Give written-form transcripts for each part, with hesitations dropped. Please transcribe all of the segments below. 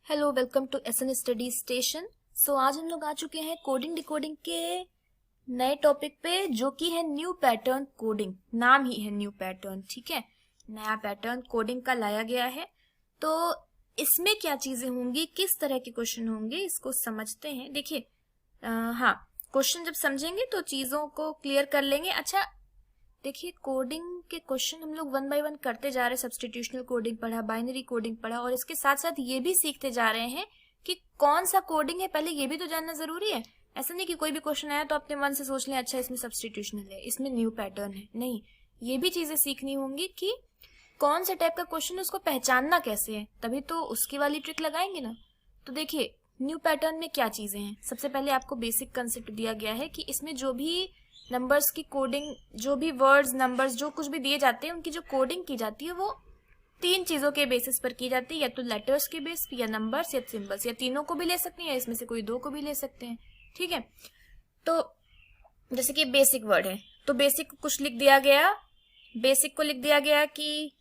Hello, welcome to SN study station. आज हम लोग आ चुके हैं कोडिंग डिकोडिंग के नए टॉपिक पे, जो कि है न्यू पैटर्न कोडिंग। नाम ही है न्यू पैटर्न, ठीक है। नया पैटर्न कोडिंग का लाया गया है। तो इसमें क्या चीजें होंगी, किस तरह के क्वेश्चन होंगे, इसको समझते हैं। देखिए, हाँ, क्वेश्चन जब समझेंगे तो चीजों को क्लियर कर लेंगे। अच्छा, देखिए, कोडिंग के क्वेश्चन हम लोग वन बाय वन करते जा रहे हैं। सब्स्टिट्यूशनल कोडिंग पढ़ा, बाइनरी कोडिंग पढ़ा, और इसके साथ साथ ये भी सीखते जा रहे हैं कि कौन सा कोडिंग है, पहले ये भी तो जानना जरूरी है। ऐसा नहीं कि कोई भी क्वेश्चन आया तो अपने मन से सोच लें अच्छा इसमें सब्स्टिट्यूशनल है, इसमें न्यू पैटर्न है। नहीं, ये भी चीजें सीखनी होंगी कि कौन से टाइप का क्वेश्चन है, उसको पहचानना कैसे है, तभी तो उसकी वाली ट्रिक लगाएंगे ना। तो देखिए, न्यू पैटर्न में क्या चीजें हैं। सबसे पहले आपको बेसिक कंसेप्ट दिया गया है कि इसमें जो भी नंबर्स की कोडिंग, जो भी वर्ड्स, नंबर्स, जो कुछ भी दिए जाते हैं, उनकी जो कोडिंग की जाती है वो तीन चीजों के बेसिस पर की जाती है। या तो लेटर्स के बेस, या नंबर्स, या सिंबल्स, या तीनों को भी ले सकते हैं, या इसमें से कोई दो को भी ले सकते हैं, ठीक है। तो जैसे कि बेसिक वर्ड है, तो बेसिक कुछ लिख दिया गया, बेसिक को लिख दिया गया कि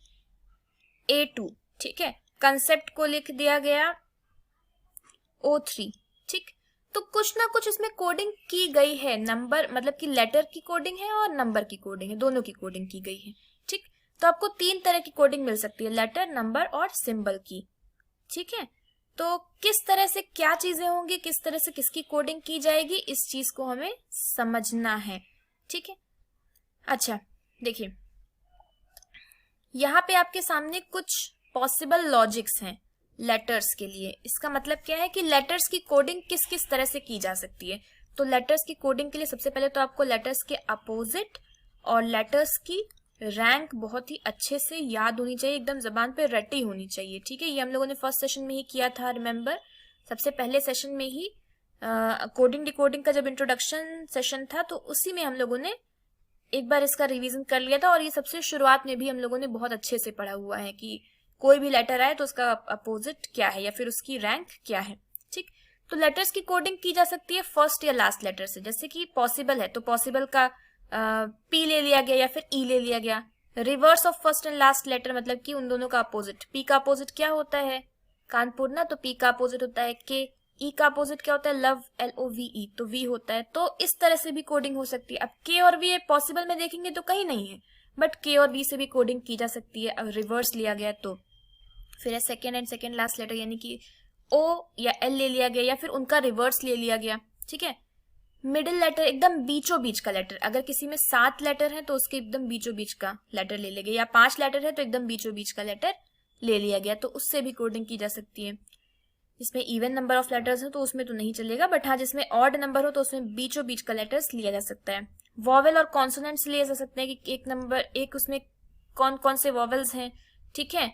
A2, ठीक है। कंसेप्ट को लिख दिया गया O3, ठीक। तो कुछ ना कुछ इसमें कोडिंग की गई है। नंबर मतलब कि लेटर की कोडिंग है और नंबर की कोडिंग है, दोनों की कोडिंग की गई है, ठीक। तो आपको तीन तरह की कोडिंग मिल सकती है, लेटर, नंबर और सिंबल की, ठीक है। तो किस तरह से क्या चीजें होंगी, किस तरह से किसकी कोडिंग की जाएगी, इस चीज को हमें समझना है, ठीक है। अच्छा, देखिए, यहाँ पे आपके सामने कुछ पॉसिबल लॉजिक्स हैं लेटर्स के लिए। इसका मतलब क्या है कि लेटर्स की कोडिंग किस किस तरह से की जा सकती है। तो लेटर्स की कोडिंग के लिए सबसे पहले तो आपको लेटर्स के अपोजिट और लेटर्स की रैंक बहुत ही अच्छे से याद होनी चाहिए, एकदम जबान पे रटी होनी चाहिए, ठीक है। ये हम लोगों ने फर्स्ट सेशन में ही किया था, रिमेम्बर। सबसे पहले सेशन में ही कोडिंग डिकोडिंग का जब इंट्रोडक्शन सेशन था, तो उसी में हम लोगों ने एक बार इसका रिवीजन कर लिया था। और ये सबसे शुरुआत में भी हम लोगों ने बहुत अच्छे से पढ़ा हुआ है कि कोई भी लेटर आए तो उसका अपोजिट क्या है या फिर उसकी रैंक क्या है, ठीक। तो लेटर्स की कोडिंग की जा सकती है फर्स्ट या लास्ट लेटर से। जैसे कि पॉसिबल है तो पॉसिबल का पी ले लिया गया या फिर ई ले लिया गया। Reverse of first and last letter मतलब कि उन दोनों का अपोजिट। पी का अपोजिट क्या होता है, कानपुर ना, तो पी का अपोजिट होता है के। ई का अपोजिट क्या होता है, लव, LOVE, तो वी होता है। तो इस तरह से भी कोडिंग हो सकती है। अब के और वी पॉसिबल में देखेंगे तो कहीं नहीं है, बट के और वी से भी कोडिंग की जा सकती है। अगर रिवर्स लिया गया तो फिर है second and second last letter, यानी कि O या L ले लिया गया या फिर उनका रिवर्स ले लिया गया, ठीक है। मिडिल लेटर, एकदम बीचों बीच का लेटर। अगर किसी में 7 लेटर है तो उसके एकदम बीचों बीच का लेटर ले लिया गया, या 5 लेटर है तो एकदम बीचों बीच का लेटर ले लिया गया, तो उससे भी कोडिंग की जा सकती है। जिसमें इवन नंबर ऑफ लेटर्स है तो उसमें तो नहीं चलेगा, बट हाँ, जिसमें ऑड नंबर हो तो उसमें बीचों बीच का लेटर्स लिया जा सकता है। वॉवेल और कॉन्सोनेंट्स लिए जा सकते हैं कि एक नंबर, एक उसमें कौन कौन से वॉवेल्स हैं, ठीक है।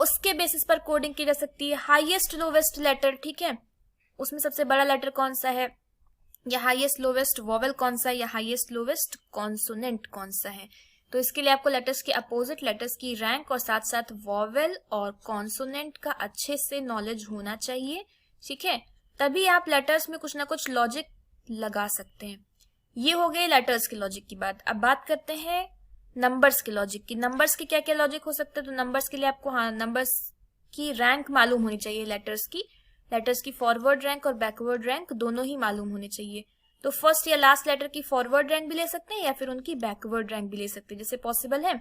उसके बेसिस पर कोडिंग की जा सकती है। हाईएस्ट लोवेस्ट लेटर, ठीक है, उसमें सबसे बड़ा लेटर कौन सा है, या हाईएस्ट लोवेस्ट वॉवेल कौन सा है, या हाईएस्ट लोवेस्ट कॉन्सोनेंट कौन सा है। तो इसके लिए आपको लेटर्स के अपोजिट, लेटर्स की रैंक और साथ साथ वॉवेल और कॉन्सोनेंट का अच्छे से नॉलेज होना चाहिए, ठीक है। तभी आप लेटर्स में कुछ ना कुछ लॉजिक लगा सकते हैं। ये हो गए लेटर्स के लॉजिक की बात। अब बात करते हैं नंबर्स के लॉजिक की। नंबर्स के क्या क्या लॉजिक हो सकते हैं। तो नंबर्स के लिए आपको, हाँ, नंबर्स की रैंक मालूम होनी चाहिए। लेटर्स की फॉरवर्ड रैंक और बैकवर्ड रैंक दोनों ही मालूम होने चाहिए। तो फर्स्ट या लास्ट लेटर की फॉरवर्ड रैंक भी ले सकते हैं या फिर उनकी बैकवर्ड रैंक भी ले सकते हैं। जैसे पॉसिबल है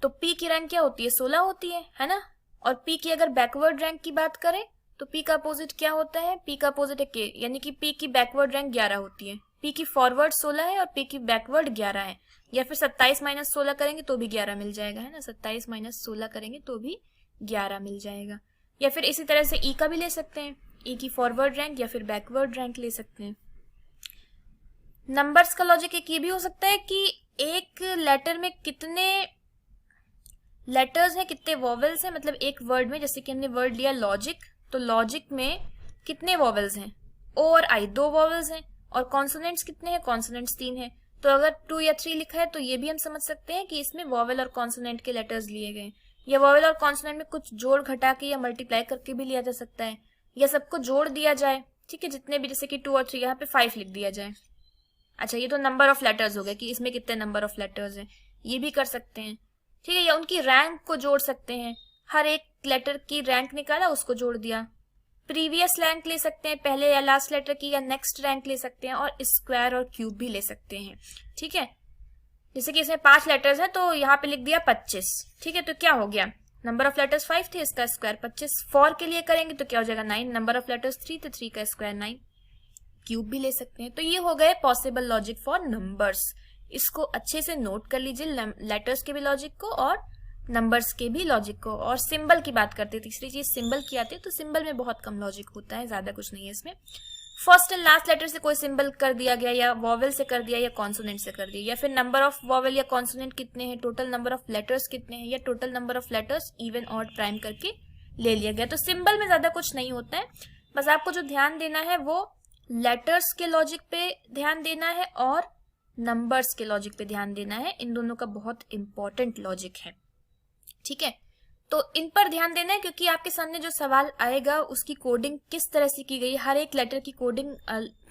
तो पी की रैंक क्या होती है, 16 होती है ना। और पी की अगर बैकवर्ड रैंक की बात करें तो पी का अपोजिट क्या होता है, पी का अपोजिट है के, यानी कि पी की बैकवर्ड रैंक 11 होती है। पी की फॉरवर्ड 16 है और पी की बैकवर्ड 11 है। या फिर 27 माइनस 16 करेंगे तो भी 11 मिल जाएगा, है ना। 27 माइनस 16 करेंगे तो भी 11 मिल जाएगा। या फिर इसी तरह से ई का भी ले सकते हैं, ई की फॉरवर्ड रैंक या फिर बैकवर्ड रैंक ले सकते हैं। नंबर्स का लॉजिक एक ये भी हो सकता है कि एक लेटर में कितने लेटर्स हैं, कितने वॉवेल्स हैं। मतलब एक वर्ड में, जैसे कि हमने वर्ड लिया लॉजिक, तो लॉजिक में कितने वॉवेल्स हैं, ओ और आई 2 वॉवेल्स हैं। और कॉन्सोनेंट्स कितने हैं, कॉन्सोनेंट्स 3 हैं। तो अगर 2 या 3 लिखा है तो ये भी हम समझ सकते हैं कि इसमें वॉवेल और कॉन्सोनेंट के लेटर्स लिए गए। या वॉवेल और कॉन्सोनेंट में कुछ जोड़ घटा के या मल्टीप्लाई करके भी लिया जा सकता है, या सबको जोड़ दिया जाए, ठीक है, जितने भी, जैसे कि 2 और 3, यहाँ पे 5 लिख दिया जाए। अच्छा, ये तो नंबर ऑफ लेटर्स हो गए कि इसमें कितने नंबर ऑफ लेटर्स हैं, ये भी कर सकते हैं, ठीक है। या उनकी रैंक को जोड़ सकते हैं। हर एक लेटर की रैंक निकाला, उसको जोड़ दिया। प्रीवियस रैंक ले सकते हैं, पहले या लास्ट लेटर की, या नेक्स्ट रैंक ले सकते हैं, और स्क्वायर और क्यूब भी ले सकते हैं। ठीक है, जैसे कि इसमें 5 लेटर्स हैं तो यहाँ पे लिख दिया 25। ठीक है, तो क्या हो गया, नंबर ऑफ लेटर्स 5 थे, इसका स्क्वायर 25। 4 के लिए करेंगे तो क्या हो जाएगा 9, नंबर ऑफ लेटर्स 3 थे, 3 का स्क्वायर 9। क्यूब भी ले सकते हैं। तो ये हो गए पॉसिबल लॉजिक फॉर नंबर्स। इसको अच्छे से नोट कर लीजिए, लेटर्स के भी लॉजिक को और नंबर्स के भी लॉजिक को। और सिंबल की बात करते हैं, तीसरी चीज सिंबल की आती है, तो सिंबल में बहुत कम लॉजिक होता है, ज्यादा कुछ नहीं है इसमें। फर्स्ट एंड लास्ट लेटर से कोई सिंबल कर दिया गया, या वॉवेल से कर दिया, या कॉन्सोनेंट से कर दिया, या फिर नंबर ऑफ वॉवेल या कॉन्सोनेंट कितने हैं, टोटल नंबर ऑफ लेटर्स कितने हैं, या total number of letters even odd prime करके ले लिया गया। तो सिंबल में ज्यादा कुछ नहीं होता है, बस आपको जो ध्यान देना है वो लेटर्स के लॉजिक पे ध्यान देना है और नंबर्स के लॉजिक पे ध्यान देना है। इन दोनों का बहुत इंपॉर्टेंट लॉजिक है। ठीक है, तो इन पर ध्यान देना है, क्योंकि आपके सामने जो सवाल आएगा उसकी कोडिंग किस तरह से की गई, हर एक लेटर की कोडिंग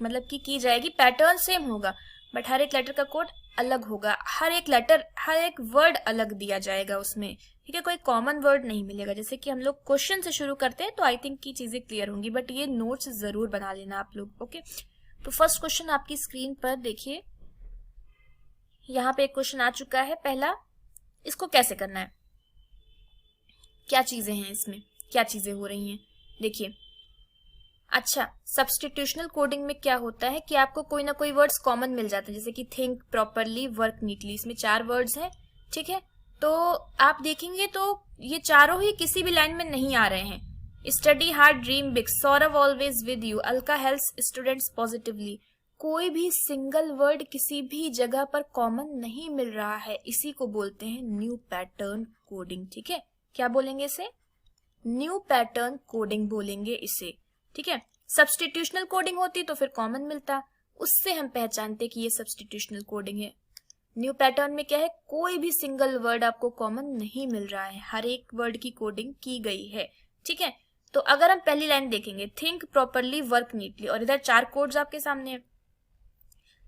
मतलब की जाएगी, पैटर्न सेम होगा बट हर एक लेटर का कोड अलग होगा, हर एक लेटर, हर एक वर्ड अलग दिया जाएगा उसमें। ठीक है, कोई कॉमन वर्ड नहीं मिलेगा। जैसे कि हम लोग क्वेश्चन से शुरू करते हैं तो आई थिंक की चीजें क्लियर होंगी, बट ये नोट्स जरूर बना लेना आप लोग। ओके, तो फर्स्ट क्वेश्चन आपकी स्क्रीन पर देखिए, यहाँ पे एक क्वेश्चन आ चुका है पहला। इसको कैसे करना है, क्या चीजें हैं इसमें, क्या चीजें हो रही हैं, देखिए। अच्छा, सब्स्टिट्यूशनल कोडिंग में क्या होता है कि आपको कोई ना कोई वर्ड्स कॉमन मिल जाते हैं, जैसे कि थिंक प्रॉपरली, वर्क नीटली, इसमें 4 वर्ड्स हैं। ठीक है, तो आप देखेंगे तो ये चारों ही किसी भी लाइन में नहीं आ रहे हैं। Study hard, dream big, Saurav always with you, Alka helps students positively, कोई भी सिंगल वर्ड किसी भी जगह पर कॉमन नहीं मिल रहा है। इसी को बोलते हैं न्यू पैटर्न कोडिंग। ठीक है, क्या बोलेंगे इसे, न्यू पैटर्न कोडिंग बोलेंगे इसे। ठीक है, सब्स्टिट्यूशनल कोडिंग होती तो फिर कॉमन मिलता, उससे हम पहचानते कि ये सब्स्टिट्यूशनल कोडिंग है। न्यू पैटर्न में क्या है, कोई भी सिंगल वर्ड आपको कॉमन नहीं मिल रहा है, हर एक वर्ड की कोडिंग की गई है। ठीक है, तो अगर हम पहली लाइन देखेंगे, थिंक प्रॉपरली, वर्क नीटली, और इधर 4 कोड्स आपके सामने है।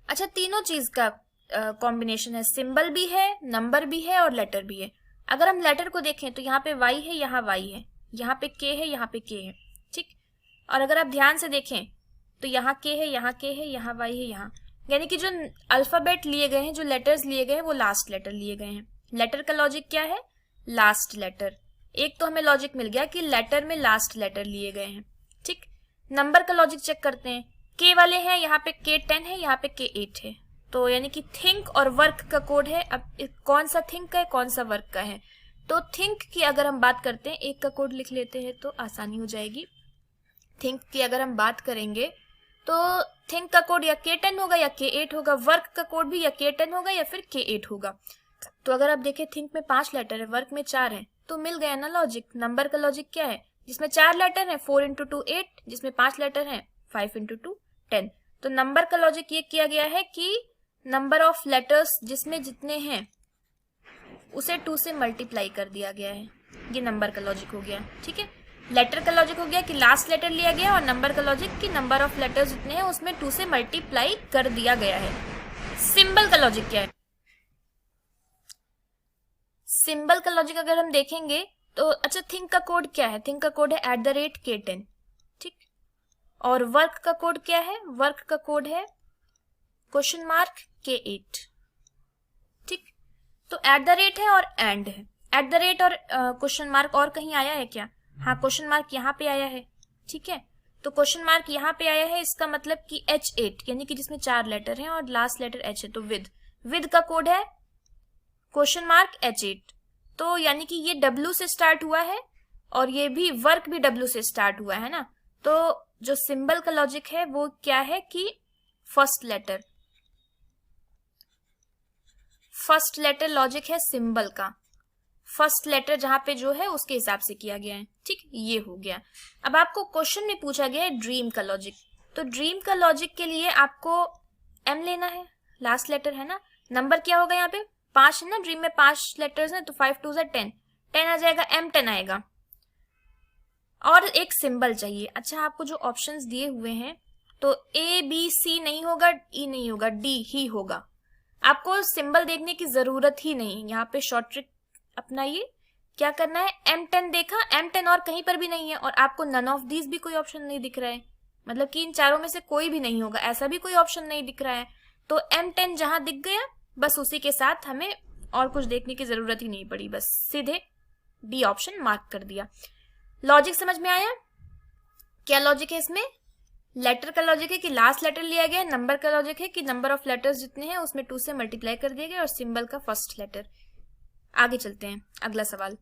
अच्छा, तीनों चीज का कॉम्बिनेशन है, सिंबल भी है, नंबर भी है और लेटर भी है। अगर हम लेटर को देखें तो यहाँ पे वाई है, यहाँ वाई है, यहाँ पे के है, यहाँ पे के है। ठीक, और अगर आप ध्यान से देखें तो यहाँ के है, यहाँ के है, यहाँ वाई है, यहाँ, यानी कि जो अल्फाबेट लिए गए हैं, जो लेटर्स लिए गए हैं, वो लास्ट लेटर लिए गए हैं। लेटर का लॉजिक क्या है, लास्ट लेटर। एक तो हमें लॉजिक मिल गया कि लेटर में लास्ट लेटर लिए गए हैं। ठीक, नंबर का लॉजिक चेक करते हैं, के वाले हैं, यहाँ पे के 10 है, यहाँ पे के 8 है, तो यानी कि थिंक और वर्क का कोड है। अब कौन सा थिंक का है, कौन सा वर्क का है, तो थिंक की अगर हम बात करते हैं, एक का कोड लिख लेते हैं तो आसानी हो जाएगी। थिंक की अगर हम बात करेंगे तो थिंक का कोड या के10 होगा या के8 होगा, वर्क का कोड भी या के10 होगा या फिर के8 होगा। तो अगर आप देखें, थिंक में 5 लेटर है, वर्क में 4 है, तो मिल गया ना लॉजिक। नंबर का लॉजिक क्या है, जिसमें 4 लेटर है 4 × 2 8, जिसमें 5 लेटर है 5 × 2 10। तो नंबर का लॉजिक ये किया गया है कि नंबर ऑफ लेटर्स जिसमें जितने हैं उसे 2 से मल्टीप्लाई कर दिया गया है, ये नंबर का लॉजिक हो गया। ठीक है, लेटर का लॉजिक हो गया कि लास्ट लेटर लिया गया, और नंबर का लॉजिक कि नंबर ऑफ लेटर्स जितने हैं उसमें 2 से मल्टीप्लाई कर दिया गया है। सिंबल का लॉजिक क्या है, सिंबल का लॉजिक अगर हम देखेंगे तो अच्छा, थिंक का कोड क्या है, थिंक का कोड है @K10। ठीक, और वर्क का कोड क्या है, वर्क का कोड है $K8। ठीक, तो @ है और एंड है, @ और क्वेश्चन मार्क और कहीं आया है क्या, हाँ क्वेश्चन मार्क यहाँ पे आया है। ठीक है, तो क्वेश्चन मार्क यहाँ पे आया है, इसका मतलब कि H8, यानी कि जिसमें 4 लेटर हैं और लास्ट लेटर H है, तो विद का कोड है $H8, तो यानी कि ये W से स्टार्ट हुआ है और ये भी वर्क भी W से स्टार्ट हुआ है ना। तो जो सिंबल का लॉजिक है वो क्या है कि फर्स्ट लेटर लॉजिक है सिंबल का, फर्स्ट लेटर जहां पे जो है उसके हिसाब से किया गया है। ठीक, ये हो गया। अब आपको क्वेश्चन में पूछा गया है ड्रीम का लॉजिक, तो ड्रीम का लॉजिक के लिए आपको M लेना है, लास्ट लेटर है ना। नंबर क्या होगा, यहाँ पे 5 है ना, ड्रीम में 5 लेटर्स हैं, तो 5 2 10, 10 आ जाएगा, M10 आएगा, और एक सिंबल चाहिए। अच्छा, आपको जो ऑप्शंस दिए हुए हैं तो ABC नहीं होगा, E नहीं होगा, D ही होगा। आपको सिंबल देखने की जरूरत ही नहीं, यहाँ पे शॉर्ट ट्रिक अपनाइए क्या करना है, M10 देखा, M10 और कहीं पर भी नहीं है, और आपको नन ऑफ दीज भी कोई ऑप्शन नहीं दिख रहा है, मतलब कि इन चारों में से कोई भी नहीं होगा, ऐसा भी कोई ऑप्शन नहीं दिख रहा है। तो M10 जहां दिख गया बस उसी के साथ हमें और कुछ देखने की जरूरत ही नहीं पड़ी, बस सीधे डी ऑप्शन मार्क कर दिया। लॉजिक समझ में आया? क्या लॉजिक है इसमें? लेटर का लॉजिक है कि लास्ट लेटर लिया गया, नंबर का लॉजिक है कि नंबर ऑफ लेटर्स जितने हैं उसमें 2 से मल्टीप्लाई कर दिया गया, और सिंबल का फर्स्ट लेटर। आगे चलते हैं, अगला सवाल।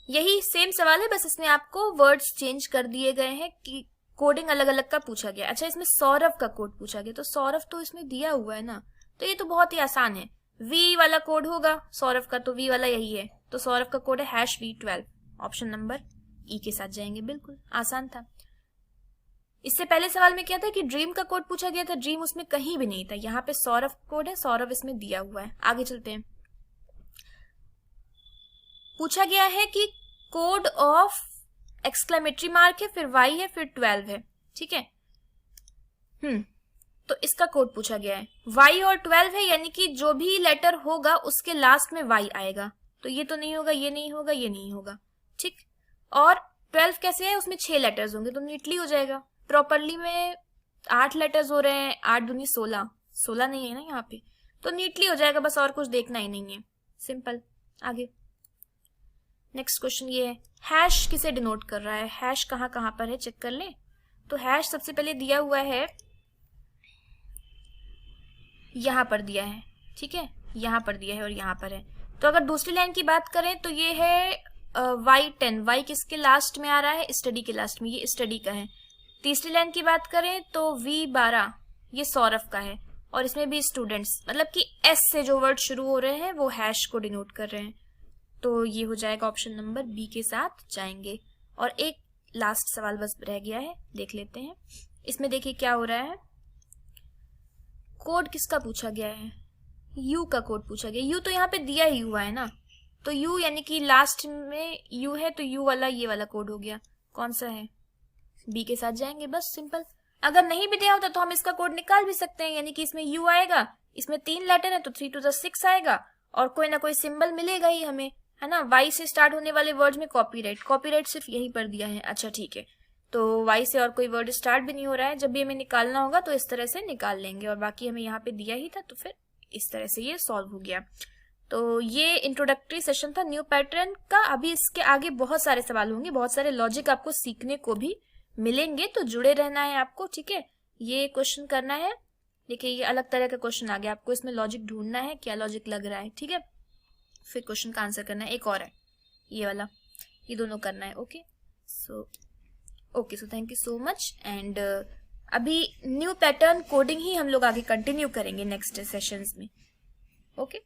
यही सेम सवाल है, बस इसमें आपको वर्ड्स चेंज कर दिए गए हैं कि कोडिंग अलग अलग का पूछा गया। अच्छा, इसमें सौरभ का कोड पूछा गया, तो सौरभ तो इसमें दिया हुआ है ना, तो ये तो बहुत ही आसान है। वी वाला कोड होगा सौरभ का, तो वी वाला यही है, तो सौरभ का कोड है #V12। ऑप्शन नंबर ई के साथ जाएंगे, बिल्कुल आसान था। इससे पहले सवाल में क्या था कि ड्रीम का कोड पूछा गया था, ड्रीम उसमें कहीं भी नहीं था, यहाँ पे सौरभ कोड है, सौरभ इसमें दिया हुआ है। आगे चलते हैं। पूछा गया है कि कोड ऑफ एक्सक्लेमेटरी मार्क है, फिर वाई है, फिर 12 है, ठीक है। तो इसका कोड पूछा गया है, वाई और 12 है, यानी कि जो भी लेटर होगा उसके लास्ट में वाई आएगा, तो ये तो नहीं होगा, ये नहीं होगा, ये नहीं होगा, ठीक। और 12 कैसे है, उसमें 6 लेटर्स होंगे, तो नीटली हो जाएगा। प्रॉपरली में 8 लेटर्स हो रहे हैं, 8 दूनी 16, 16 नहीं है ना यहाँ पे, तो नीटली हो जाएगा, बस और कुछ देखना ही नहीं है, सिंपल। आगे नेक्स्ट क्वेश्चन ये है, हैश किसे डिनोट कर रहा है, हैश कहाँ कहाँ पर है चेक कर ले। तो हैश सबसे पहले दिया हुआ है, यहाँ पर दिया है, ठीक है, यहाँ पर दिया है और यहाँ पर है। तो अगर दूसरी लाइन की बात करें तो ये है Y10, वाई किसके लास्ट में आ रहा है, स्टडी के लास्ट में, ये स्टडी का है। तीसरी लाइन की बात करें तो V12 ये सौरभ का है, और इसमें भी स्टूडेंट्स, मतलब कि S से जो वर्ड शुरू हो रहे हैं वो हैश को डिनोट कर रहे हैं, तो ये हो जाएगा ऑप्शन नंबर बी के साथ जाएंगे। और एक लास्ट सवाल बस रह गया है, देख लेते हैं। इसमें देखिए क्या हो रहा है, कोड किसका पूछा गया है, यू का कोड पूछा गया। यू तो यहाँ पे दिया ही हुआ है ना, तो यू यानी कि लास्ट में यू है, तो यू वाला ये वाला कोड हो गया, कौन सा है, बी के साथ जाएंगे, बस सिंपल। अगर नहीं भी दिया होता तो हम इसका कोड निकाल भी सकते हैं, यानी कि इसमें यू आएगा, इसमें 3 लेटर है तो 3 to the 6 आएगा, और कोई ना कोई सिंबल मिलेगा ही हमें, है ना। वाई से स्टार्ट होने वाले वर्ड्स में कॉपीराइट सिर्फ यहीं पर दिया है, अच्छा ठीक है। तो वाई से और कोई वर्ड स्टार्ट भी नहीं हो रहा है, जब भी हमें निकालना होगा तो इस तरह से निकाल लेंगे, और बाकी हमें यहाँ पे दिया ही था, तो फिर इस तरह से ये सॉल्व हो गया। तो ये इंट्रोडक्टरी सेशन था न्यू पैटर्न का। अभी इसके आगे बहुत सारे सवाल होंगे, बहुत सारे लॉजिक आपको सीखने को भी मिलेंगे, तो जुड़े रहना है आपको, ठीक है। ये क्वेश्चन करना है, देखिए ये अलग तरह का क्वेश्चन आ गया, आपको इसमें लॉजिक ढूंढना है, क्या लॉजिक लग रहा है, ठीक है। फिर क्वेश्चन का आंसर करना है, एक और है ये वाला, ये दोनों करना है। Okay so thank you so much. And अभी न्यू पैटर्न कोडिंग ही हम लोग आगे कंटिन्यू करेंगे नेक्स्ट सेशंस में। ओके